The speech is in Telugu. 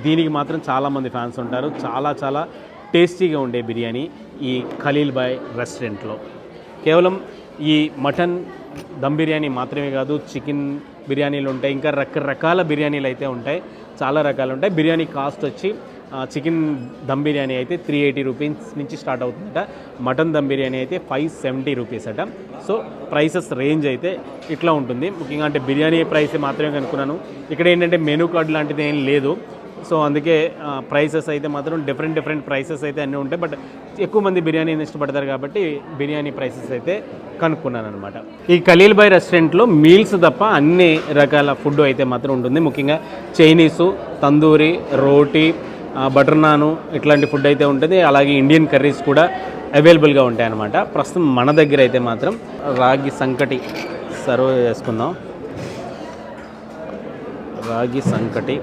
దీనికి మాత్రం చాలామంది ఫ్యాన్స్ ఉంటారు. చాలా చాలా టేస్టీగా ఉండే బిర్యానీ ఈ ఖలీల్ బాయ్ రెస్టారెంట్లో. కేవలం ఈ మటన్ దమ్ బిర్యానీ మాత్రమే కాదు, చికెన్ బిర్యానీలు ఉంటాయి, ఇంకా రకరకాల బిర్యానీలు అయితే ఉంటాయి, చాలా రకాలు ఉంటాయి. బిర్యానీ కాస్ట్ వచ్చి చికెన్ దమ్ బిర్యానీ అయితే 380 రూపీస్ నుంచి స్టార్ట్ అవుతుందట, మటన్ దమ్ బిర్యానీ అయితే 570 రూపీస్ అట. సో ప్రైసెస్ రేంజ్ అయితే ఇట్లా ఉంటుంది. ముఖ్యంగా అంటే బిర్యానీ ప్రైస్ మాత్రమే కనుక్కున్నాను. ఇక్కడ ఏంటంటే మెనూ కార్డ్ లాంటిది ఏం లేదు. సో అందుకే ప్రైసెస్ అయితే మాత్రం డిఫరెంట్ ప్రైసెస్ అయితే అన్నీ ఉంటాయి. బట్ ఎక్కువ మంది బిర్యానీని ఇష్టపడతారు కాబట్టి బిర్యానీ ప్రైసెస్ అయితే కనుక్కున్నాను అనమాట. ఈ ఖలీల్ బాయ్ రెస్టారెంట్లో మీల్స్ తప్ప అన్ని రకాల ఫుడ్ అయితే మాత్రం ఉంటుంది. ముఖ్యంగా చైనీసు, తందూరి, రోటీ, బటర్ నాను ఇట్లాంటి ఫుడ్ అయితే ఉంటుంది. అలాగే ఇండియన్ కర్రీస్ కూడా అవైలబుల్గా ఉంటాయి అన్నమాట. ప్రస్తుతం మన దగ్గర అయితే మాత్రం రాగి సంకటి సర్వ్ చేసుకుందాం. రాగి సంకటి